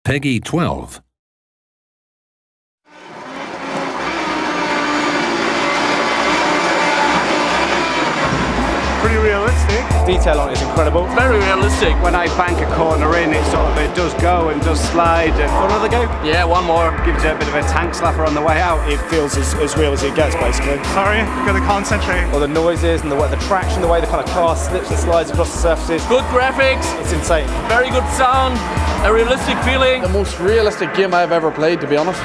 Peggy 12. Pretty realistic. Detail on it is incredible. Very realistic. When I bank a corner in, it does go and does slide. Another go? Yeah, one more. Gives you a bit of a tank slapper on the way out. It feels as real as it gets, basically. Sorry, gotta concentrate. All the noises and the traction, the way the kind of car slips and slides across the surfaces. Good graphics. It's insane. Very good sound. A realistic feeling. The most realistic game I've ever played, to be honest.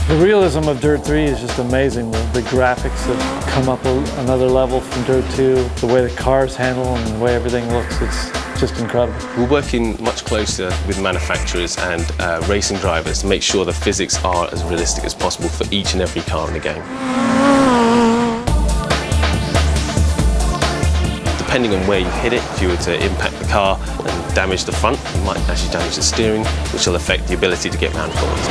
The realism of DiRT3 is just amazing. The graphics have come up another level from DiRT2. The way the cars handle and the way everything looks, it's just incredible. We're working much closer with manufacturers and racing drivers to make sure the physics are as realistic as possible for each and every car in the game. Depending on where you hit it, if you were to impact the car and damage the front, you might actually damage the steering, which will affect the ability to get round corners.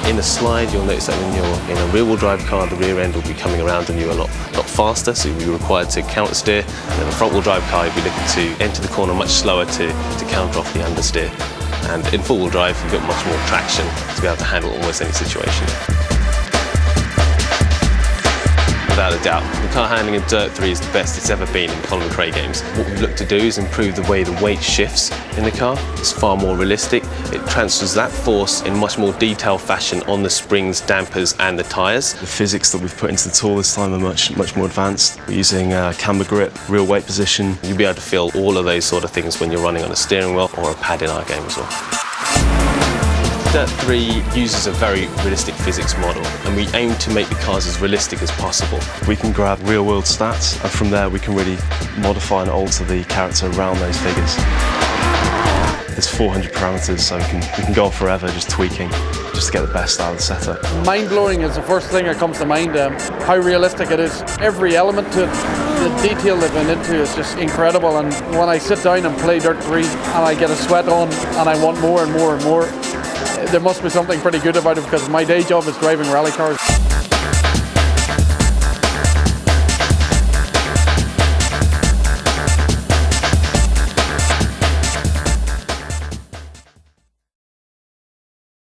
In a slide, you'll notice that when you're in a rear-wheel drive car, the rear end will be coming around on you a lot faster, so you'll be required to counter-steer. And in a front-wheel drive car, you'll be looking to enter the corner much slower to counter off the understeer. And in four-wheel drive, you've got much more traction to be able to handle almost any situation. Without a doubt, the car handling in DiRT3 is the best it's ever been in Colin McRae games. What we've looked to do is improve the way the weight shifts in the car. It's far more realistic. It transfers that force in much more detailed fashion on the springs, dampers and the tyres. The physics that we've put into the tool this time are much more advanced. We're using camber grip, real weight position. You'll be able to feel all of those sort of things when you're running on a steering wheel or a pad in our game as well. DiRT3 uses a very realistic physics model, and we aim to make the cars as realistic as possible. We can grab real-world stats, and from there we can really modify and alter the character around those figures. There's 400 parameters, so we can go on forever just tweaking, just to get the best out of the setup. Mind-blowing is the first thing that comes to mind. How realistic it is. Every element to it, the detail they've been into is just incredible. And when I sit down and play DiRT3 and I get a sweat on and I want more and more and more, there must be something pretty good about it, because my day job is driving rally cars.